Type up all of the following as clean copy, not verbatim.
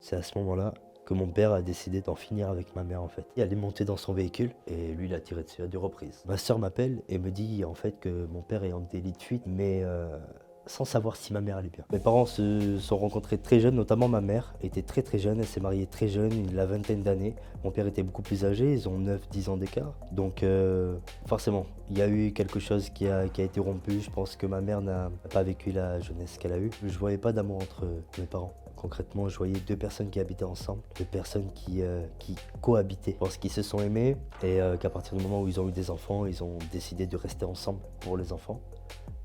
C'est à ce moment-là que mon père a décidé d'en finir avec ma mère en fait. Elle est montée dans son véhicule et lui il a tiré dessus à 2 reprises. Ma sœur m'appelle et me dit en fait que mon père est en délit de fuite, mais sans savoir si ma mère allait bien. Mes parents se sont rencontrés très jeunes, notamment ma mère était très très jeune, elle s'est mariée très jeune, la vingtaine d'années. Mon père était beaucoup plus âgé, ils ont 9-10 ans d'écart. Donc forcément, il y a eu quelque chose qui a été rompu. Je pense que ma mère n'a pas vécu la jeunesse qu'elle a eue. Je voyais pas d'amour entre mes parents. Concrètement, je voyais 2 personnes qui habitaient ensemble, 2 personnes qui cohabitaient. Je pense qu'ils se sont aimés et qu'à partir du moment où ils ont eu des enfants, ils ont décidé de rester ensemble pour les enfants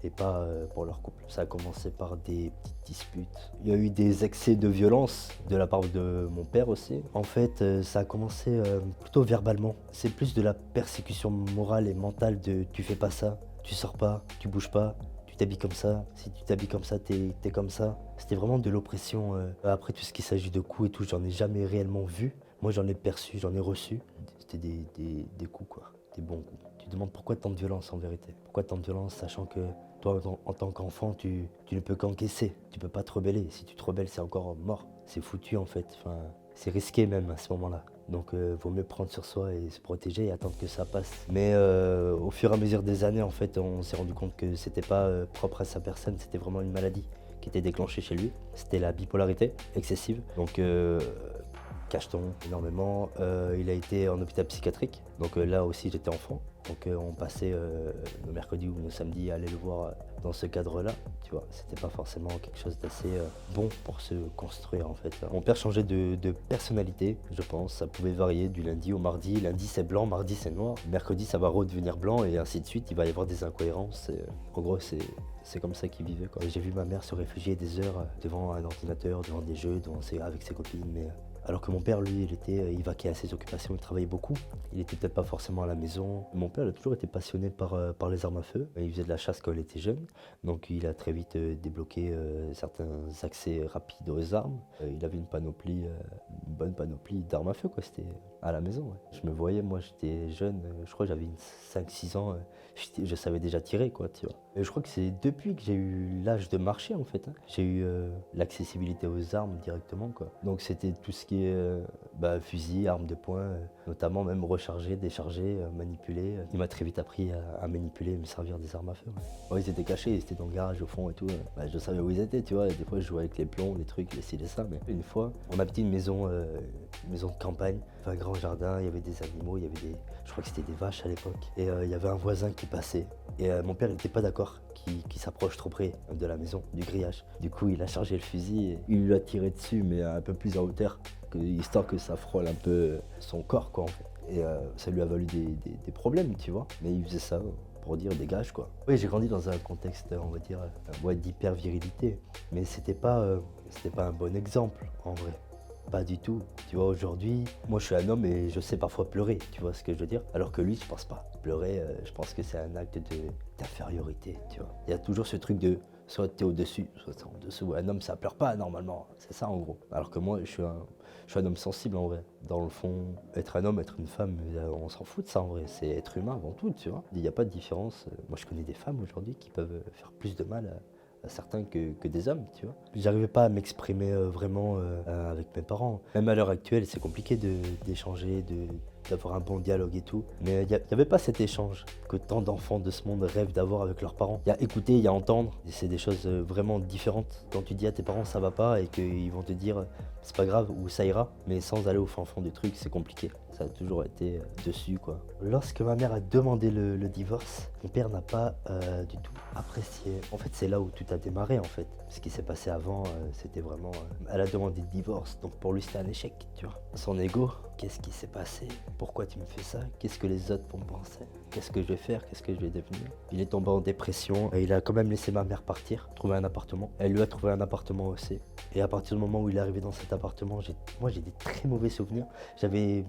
et pas pour leur couple. Ça a commencé par des petites disputes. Il y a eu des excès de violence de la part de mon père aussi. En fait, ça a commencé plutôt verbalement. C'est plus de la persécution morale et mentale de tu fais pas ça, tu sors pas, tu bouges pas, tu t'habilles comme ça, si tu t'habilles comme ça, t'es comme ça. C'était vraiment de l'oppression. Après, tout ce qui s'agit de coups et tout, j'en ai jamais réellement vu. Moi, j'en ai perçu, j'en ai reçu. C'était des coups, quoi, des bons coups. Tu te demandes pourquoi tant de violence en vérité. Pourquoi tant de violence, sachant que toi, en tant qu'enfant, tu ne peux qu'encaisser. Tu peux pas te rebeller. Si tu te rebelles, c'est encore mort. C'est foutu en fait. Enfin, c'est risqué même à ce moment-là. Donc, vaut mieux prendre sur soi et se protéger et attendre que ça passe. Mais au fur et à mesure des années, en fait, on s'est rendu compte que c'était pas propre à sa personne, c'était vraiment une maladie qui était déclenchée chez lui. C'était la bipolarité excessive. Donc, cacheton énormément. Il a été en hôpital psychiatrique. Donc là aussi, j'étais enfant. Donc on passait nos mercredis ou nos samedis à aller le voir dans ce cadre-là. Tu vois, c'était pas forcément quelque chose d'assez bon pour se construire en fait. Mon père changeait de personnalité, je pense. Ça pouvait varier du lundi au mardi. Lundi c'est blanc, mardi c'est noir. Mercredi ça va redevenir blanc et ainsi de suite. Il va y avoir des incohérences. En gros, c'est comme ça qu'il vivait, quoi. J'ai vu ma mère se réfugier des heures devant un ordinateur, devant des jeux, avec ses copines. Mais alors que mon père, lui, il vaquait à ses occupations, il travaillait beaucoup. Il était peut-être pas forcément à la maison. Mon père, il a toujours été passionné par les armes à feu. Il faisait de la chasse quand il était jeune. Donc il a très vite débloqué certains accès rapides aux armes. Il avait une bonne panoplie d'armes à feu, quoi. C'était à la maison, ouais. Je me voyais, moi j'étais jeune, je crois que j'avais 5-6 ans, je savais déjà tirer, quoi, tu vois. Et je crois que c'est depuis que j'ai eu l'âge de marcher en fait, hein. J'ai eu l'accessibilité aux armes directement, quoi. Donc c'était tout ce qui est fusil, armes de poing, notamment même recharger, décharger, manipuler. Il m'a très vite appris à manipuler et me servir des armes à feu, ouais. Ouais, ils étaient cachés, ils étaient dans le garage au fond et tout. Je savais où ils étaient, tu vois. Et des fois je jouais avec les plombs, les trucs, les ci, les ça. Mais une fois, on habitait une maison de campagne, un grand jardin, il y avait des animaux, je crois que c'était des vaches à l'époque. Et il y avait un voisin qui passait. Et mon père n'était pas d'accord qu'il s'approche trop près de la maison, du grillage. Du coup, il a chargé le fusil et il lui a tiré dessus, mais un peu plus en hauteur, histoire que ça frôle un peu son corps, quoi, en fait. Et ça lui a valu des problèmes, tu vois. Mais il faisait ça pour dire dégage, quoi. Oui, j'ai grandi dans un contexte, on va dire, d'hyper-virilité. Mais c'était pas un bon exemple, en vrai. Pas du tout. Tu vois, aujourd'hui, moi je suis un homme et je sais parfois pleurer, tu vois ce que je veux dire? Alors que lui, je pense pas. Pleurer, je pense que c'est un acte d'infériorité, tu vois. Il y a toujours ce truc de soit t'es au-dessus, soit t'es en dessous. Un homme, ça pleure pas normalement. C'est ça en gros. Alors que moi, je suis un homme sensible en vrai. Dans le fond, être un homme, être une femme, on s'en fout de ça en vrai. C'est être humain avant tout, tu vois. Il n'y a pas de différence. Moi, je connais des femmes aujourd'hui qui peuvent faire plus de mal à certains que des hommes, tu vois. J'arrivais pas à m'exprimer vraiment avec mes parents. Même à l'heure actuelle, c'est compliqué d'échanger, d'avoir un bon dialogue et tout. Mais il n'y avait pas cet échange que tant d'enfants de ce monde rêvent d'avoir avec leurs parents. Il y a écouter, il y a entendre. Et c'est des choses vraiment différentes. Quand tu dis à tes parents ça va pas et qu'ils vont te dire c'est pas grave ou ça ira, mais sans aller au fin fond du truc, c'est compliqué. Ça a toujours été dessus, quoi. Lorsque ma mère a demandé le divorce, mon père n'a pas du tout apprécié. En fait, c'est là où tout a démarré, en fait. Ce qui s'est passé avant, c'était vraiment... elle a demandé le divorce, donc pour lui, c'était un échec, tu vois. Son ego, qu'est-ce qui s'est passé? Pourquoi tu me fais ça? Qu'est-ce que les autres vont penser? Qu'est-ce que je vais faire? Qu'est-ce que je vais devenir? Il est tombé en dépression. Et il a quand même laissé ma mère partir, trouver un appartement. Elle lui a trouvé un appartement aussi. Et à partir du moment où il est arrivé dans cet appartement, moi j'ai des très mauvais souvenirs. J'avais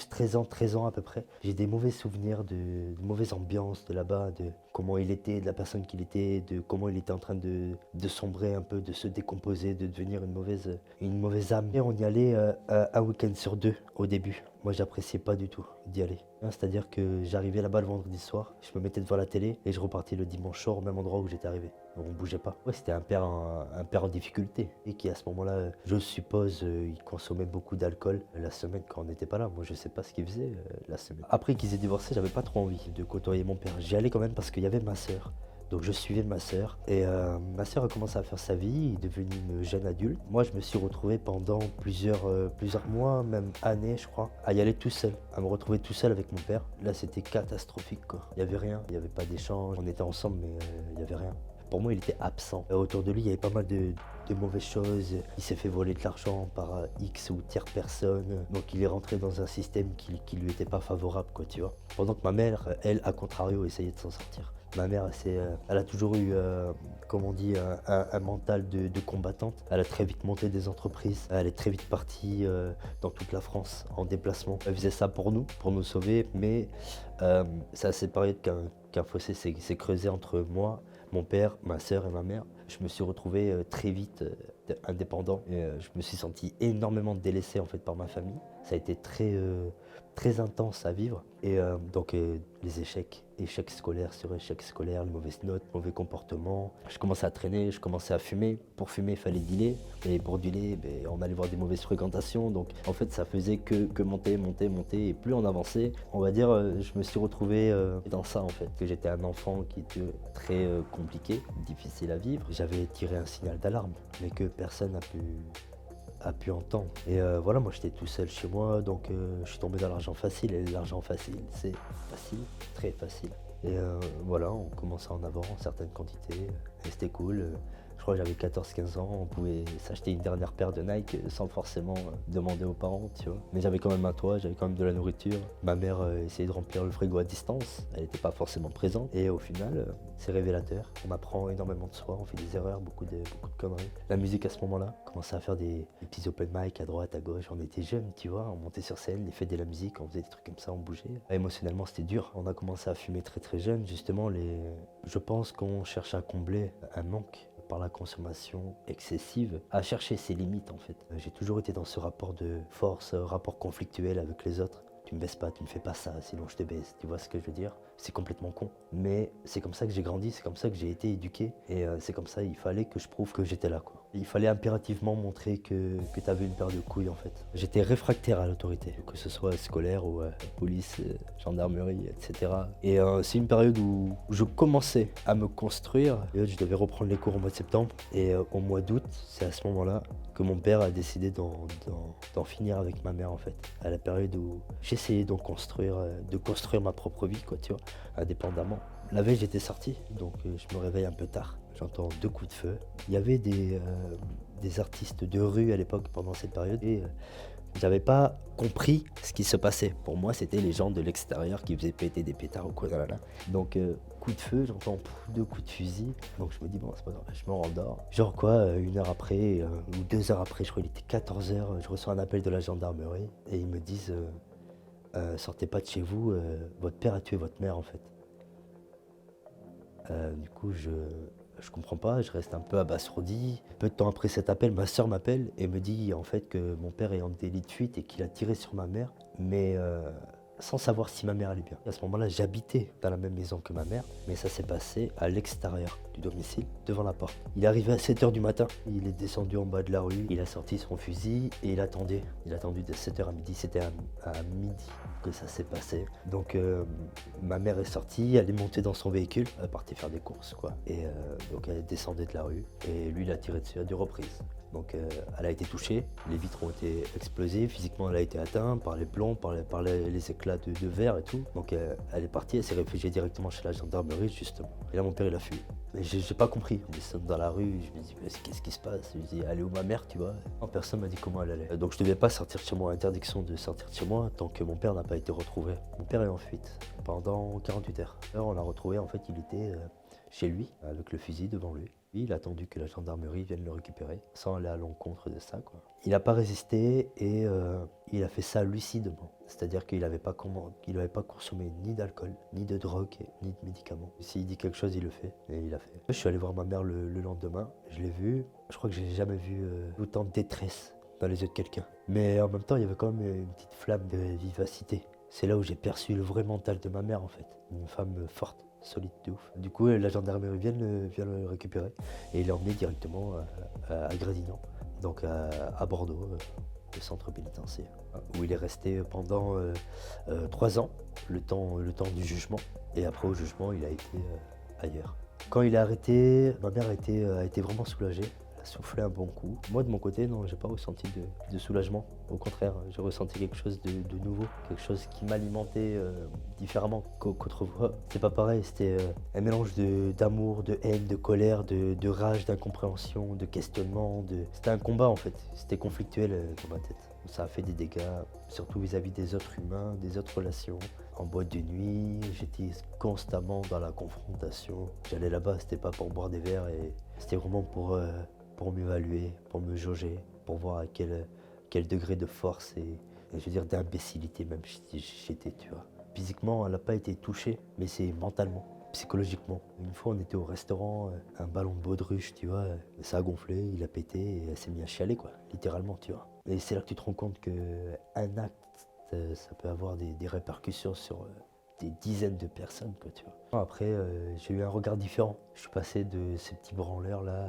13 ans à peu près. J'ai des mauvais souvenirs de mauvaise ambiance de là-bas, de comment il était, de la personne qu'il était, de comment il était en train de sombrer un peu, de se décomposer, de devenir une mauvaise âme. Et on y allait un week-end sur 2 au début. Moi j'appréciais pas du tout d'y aller. Hein, c'est-à-dire que j'arrivais là-bas le vendredi soir, je me mettais devant la télé et je repartais le dimanche soir au même endroit où j'étais arrivé. Donc on bougeait pas. Ouais, c'était un père en difficulté et qui à ce moment-là, je suppose, il consommait beaucoup d'alcool la semaine quand on n'était pas là. Moi, je sais pas ce qu'il faisait la semaine. Après qu'ils aient divorcé, j'avais pas trop envie de côtoyer mon père. J'y allais quand même parce qu'il y avait ma sœur. Donc je suivais ma sœur et ma sœur a commencé à faire sa vie, est devenue une jeune adulte. Moi je me suis retrouvé pendant plusieurs mois, même années je crois, à y aller tout seul, à me retrouver tout seul avec mon père. Là c'était catastrophique quoi. Il n'y avait rien, il n'y avait pas d'échange, on était ensemble mais il n'y avait rien. Pour moi il était absent. Autour de lui il y avait pas mal de mauvaises choses. Il s'est fait voler de l'argent par X ou tierce personne. Donc il est rentré dans un système qui lui était pas favorable quoi tu vois. Pendant que ma mère, elle, à contrario, essayait de s'en sortir. Ma mère, elle a toujours eu, comme on dit, un mental de combattante. Elle a très vite monté des entreprises. Elle est très vite partie dans toute la France en déplacement. Elle faisait ça pour nous sauver. Mais ça a séparé qu'un fossé s'est creusé entre moi, mon père, ma sœur et ma mère. Je me suis retrouvé très vite indépendant. Et, je me suis senti énormément délaissé en fait par ma famille. Ça a été très intense à vivre. Et donc les échecs scolaires sur échecs scolaires, les mauvaises notes, mauvais comportements. Je commençais à traîner, je commençais à fumer. Pour fumer, il fallait dealer. Et pour dealer, on allait voir des mauvaises fréquentations. Donc en fait, ça faisait que monter. Et plus on avançait, on va dire, je me suis retrouvé dans ça en fait. Que j'étais un enfant qui était très compliqué, difficile à vivre. J'avais tiré un signal d'alarme, mais que personne n'a pu entendre. Et voilà, moi j'étais tout seul chez moi, donc je suis tombé dans l'argent facile. Et l'argent facile, c'est facile, très facile. Et voilà, on commençait à en avoir en certaines quantités, et c'était cool. Je crois que j'avais 14-15 ans, on pouvait s'acheter une dernière paire de Nike sans forcément demander aux parents, tu vois. Mais j'avais quand même un toit, j'avais quand même de la nourriture. Ma mère essayait de remplir le frigo à distance, elle n'était pas forcément présente. Et au final, c'est révélateur. On apprend énormément de soi, on fait des erreurs, beaucoup de conneries. La musique à ce moment-là, on commençait à faire des petits open mic à droite, à gauche. On était jeunes, tu vois, on montait sur scène, les fêtes de la musique, on faisait des trucs comme ça, on bougeait. Émotionnellement, c'était dur. On a commencé à fumer très jeune, justement. Je pense qu'on cherche à combler un manque par la consommation excessive, à chercher ses limites en fait. J'ai toujours été dans ce rapport de force, rapport conflictuel avec les autres. Tu me baisses pas, tu ne fais pas ça, sinon je te baisse. Tu vois ce que je veux dire? C'est complètement con. Mais c'est comme ça que j'ai grandi, c'est comme ça que j'ai été éduqué. Et c'est comme ça, il fallait que je prouve que j'étais là, quoi. Il fallait impérativement montrer que tu avais une paire de couilles, en fait. J'étais réfractaire à l'autorité, que ce soit scolaire ou police, gendarmerie, etc. Et c'est une période où je commençais à me construire. Et je devais reprendre les cours au mois de septembre. Et au mois d'août, c'est à ce moment-là que mon père a décidé d'en finir avec ma mère, en fait. À la période où j'essayais de construire ma propre vie, quoi, tu vois, indépendamment. La veille, j'étais sorti, donc je me réveille un peu tard. J'entends 2 coups de feu. Il y avait des artistes de rue à l'époque pendant cette période et j'avais pas compris ce qui se passait. Pour moi, c'était les gens de l'extérieur qui faisaient péter des pétards ou quoi. Là. Donc, coup de feu, j'entends 2 coups de fusil. Donc, je me dis, bon, c'est pas grave, je me rendors. Genre quoi, 1 heure après ou 2 heures après, je crois qu'il était 14 heures, je reçois un appel de la gendarmerie et ils me disent sortez pas de chez vous, votre père a tué votre mère en fait. Du coup, je comprends pas, je reste un peu abasourdi. Peu de temps après cet appel, ma sœur m'appelle et me dit en fait que mon père est en délit de fuite et qu'il a tiré sur ma mère, mais sans savoir si ma mère allait bien. À ce moment-là, j'habitais dans la même maison que ma mère, mais ça s'est passé à l'extérieur du domicile, devant la porte. Il est arrivé à 7 h du matin, il est descendu en bas de la rue, il a sorti son fusil et il attendait. Il a attendu de 7 h à midi, c'était à midi que ça s'est passé. Donc ma mère est sortie, elle est montée dans son véhicule, elle partait faire des courses quoi. Et donc elle descendait de la rue et lui il a tiré dessus à 2 reprises. Donc elle a été touchée, les vitres ont été explosées, physiquement elle a été atteinte par les plombs, par les éclats de verre et tout. Donc elle est partie, elle s'est réfugiée directement chez la gendarmerie justement. Et là mon père il a fui. Mais j'ai pas compris, on descend dans la rue, je me dis qu'est-ce qui se passe? Je me dis elle est où ma mère tu vois? Personne m'a dit comment elle allait. Donc je devais pas sortir de chez moi, interdiction de sortir de chez moi tant que mon père n'a pas été retrouvé. Mon père est en fuite pendant 48 heures. Alors on l'a retrouvé, en fait il était chez lui avec le fusil devant lui. Il a attendu que la gendarmerie vienne le récupérer, sans aller à l'encontre de ça, quoi. Il n'a pas résisté et il a fait ça lucidement. C'est-à-dire qu'il n'avait pas consommé ni d'alcool, ni de drogue, ni de médicaments. S'il dit quelque chose, il le fait. Et il a fait. Je suis allé voir ma mère le lendemain. Je l'ai vue. Je crois que j'ai jamais vu autant de détresse dans les yeux de quelqu'un. Mais en même temps, il y avait quand même une petite flamme de vivacité C'est là où j'ai perçu le vrai mental de ma mère en fait. Une femme forte, solide de ouf. Du coup, la gendarmerie vient le récupérer et il est emmené directement à Gradignan, donc à Bordeaux, le centre pénitentiaire, où il est resté pendant 3 ans, le temps du jugement. Et après au jugement, il a été ailleurs. Quand il est arrêté, ma mère a été vraiment soulagée. Elle a soufflé un bon coup. Moi, de mon côté, non, j'ai pas ressenti de soulagement. Au contraire, j'ai ressenti quelque chose de nouveau, quelque chose qui m'alimentait différemment qu'autrefois. C'était pas pareil, c'était un mélange d'amour, de haine, de colère, de rage, d'incompréhension, de questionnement. C'était un combat en fait, c'était conflictuel dans ma tête. Ça a fait des dégâts, surtout vis-à-vis des autres humains, des autres relations. En boîte de nuit, j'étais constamment dans la confrontation. J'allais là-bas, c'était pas pour boire des verres, et c'était vraiment pour m'évaluer, pour me jauger, pour voir à quel degré de force et je veux dire d'imbécilité même j'étais, tu vois. Physiquement, elle n'a pas été touchée, mais c'est mentalement, psychologiquement. Une fois, on était au restaurant, un ballon de baudruche, tu vois, ça a gonflé, il a pété et elle s'est mise à chialer, quoi, littéralement, tu vois. Et c'est là que tu te rends compte qu'un acte, ça peut avoir des répercussions sur des dizaines de personnes, quoi, tu vois. Après, j'ai eu un regard différent. Je suis passé de ces petits branleurs-là,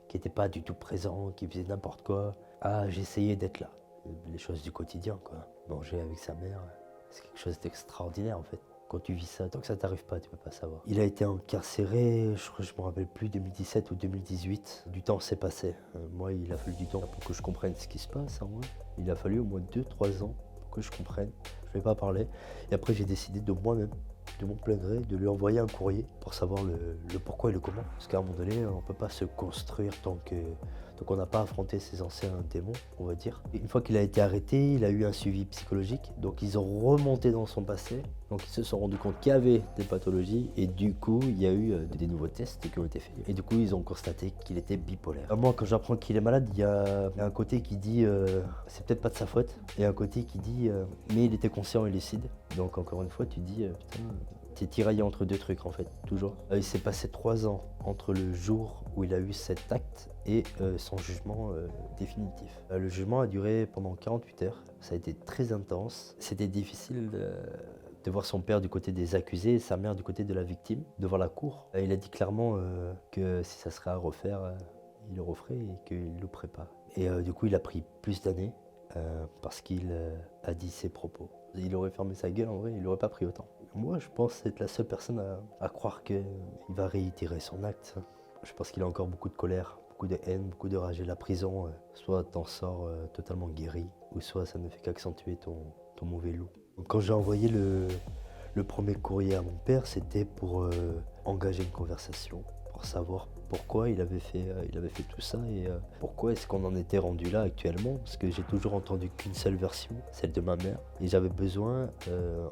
qui n'étaient pas du tout présents, qui faisaient n'importe quoi, à j'essayais d'être là. Les choses du quotidien, quoi. Manger avec sa mère, c'est quelque chose d'extraordinaire, en fait. Quand tu vis ça, tant que ça t'arrive pas, tu peux pas savoir. Il a été incarcéré, je me rappelle plus, 2017 ou 2018. Du temps s'est passé. Moi, il a fallu du temps pour que je comprenne ce qui se passe, en vrai. Il a fallu au moins 2-3 ans pour que je comprenne. Je ne vais pas parler. Et après, j'ai décidé de moi-même, de mon plein gré, de lui envoyer un courrier pour savoir le pourquoi et le comment. Parce qu'à un moment donné, on ne peut pas se construire tant qu'on n'a pas affronté ses anciens démons, on va dire. Et une fois qu'il a été arrêté, il a eu un suivi psychologique. Donc ils ont remonté dans son passé. Donc ils se sont rendus compte qu'il y avait des pathologies. Et du coup, il y a eu des nouveaux tests qui ont été faits. Et du coup, ils ont constaté qu'il était bipolaire. Moi, quand j'apprends qu'il est malade, il y a un côté qui dit c'est peut-être pas de sa faute. Et un côté qui dit mais il était conscient et lucide. Donc encore une fois, tu dis putain, t'es tiraillé entre deux trucs en fait, toujours. Il s'est passé 3 ans entre le jour où il a eu cet acte et son jugement définitif. Le jugement a duré pendant 48 heures. Ça a été très intense. C'était difficile de voir son père du côté des accusés et sa mère du côté de la victime, devant la cour. Il a dit clairement que si ça serait à refaire, il le referait et qu'il ne louperait pas. Et du coup, il a pris plus d'années parce qu'il a dit ses propos. Il aurait fermé sa gueule, en vrai, il n'aurait pas pris autant. Moi, je pense être la seule personne à croire qu'il va réitérer son acte. Je pense qu'il a encore beaucoup de colère, beaucoup de haine, beaucoup de rage. Et la prison, soit t'en sors totalement guéri, ou soit ça ne fait qu'accentuer ton mauvais loup. Quand j'ai envoyé le premier courrier à mon père, c'était pour engager une conversation, pour savoir pourquoi il avait fait tout ça et pourquoi est-ce qu'on en était rendu là actuellement. Parce que j'ai toujours entendu qu'une seule version, celle de ma mère. Et j'avais besoin,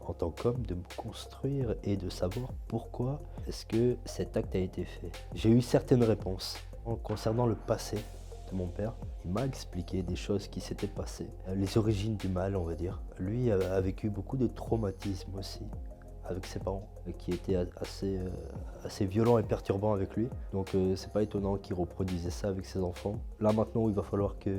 en tant qu'homme, de me construire et de savoir pourquoi est-ce que cet acte a été fait. J'ai eu certaines réponses concernant le passé de mon père. Il m'a expliqué des choses qui s'étaient passées, les origines du mal, on va dire. Lui a vécu beaucoup de traumatismes aussi avec ses parents, qui étaient assez violents et perturbants avec lui. Donc c'est pas étonnant qu'il reproduisait ça avec ses enfants. Là maintenant où il va falloir que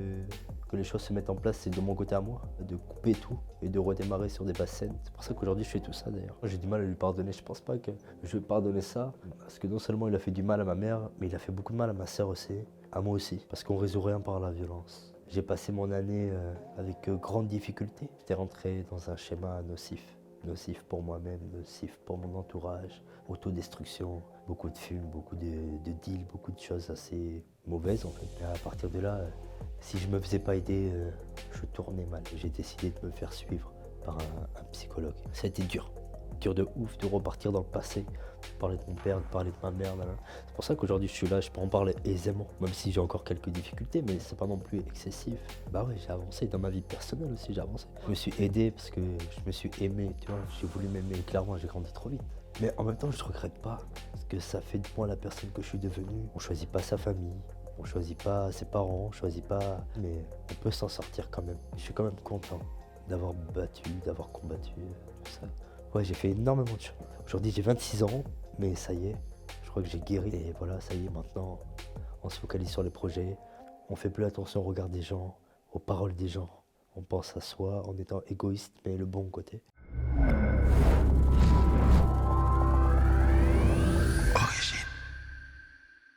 les choses se mettent en place, c'est de mon côté à moi, de couper tout et de redémarrer sur des bases saines. C'est pour ça qu'aujourd'hui je fais tout ça d'ailleurs. J'ai du mal à lui pardonner, je pense pas que je vais pardonner ça, parce que non seulement il a fait du mal à ma mère, mais il a fait beaucoup de mal à ma sœur aussi, à moi aussi, parce qu'on résout rien par la violence. J'ai passé mon année avec grande difficulté. J'étais rentré dans un schéma nocif. Nocif pour moi-même, nocif pour mon entourage, autodestruction, beaucoup de fumes, beaucoup de deals, beaucoup de choses assez mauvaises en fait. Et à partir de là, si je me faisais pas aider, je tournais mal. J'ai décidé de me faire suivre par un psychologue. Ça a été dur de ouf de repartir dans le passé, de parler de mon père, de parler de ma mère. C'est pour ça qu'aujourd'hui je suis là, je peux en parler aisément, même si j'ai encore quelques difficultés, mais c'est pas non plus excessif. Bah ouais, j'ai avancé dans ma vie personnelle aussi, j'ai avancé. Je me suis aidé parce que je me suis aimé, tu vois, j'ai voulu m'aimer, clairement j'ai grandi trop vite. Mais en même temps je regrette pas, parce que ça fait de moi la personne que je suis devenu. On choisit pas sa famille, on choisit pas ses parents, on choisit pas, mais on peut s'en sortir quand même. Je suis quand même content d'avoir battu, d'avoir combattu, tout ça. Ouais, j'ai fait énormément de choses. Aujourd'hui, j'ai 26 ans, mais ça y est, je crois que j'ai guéri. Et voilà, ça y est, maintenant, on se focalise sur les projets. On fait plus attention au regard des gens, aux paroles des gens. On pense à soi en étant égoïste, mais le bon côté.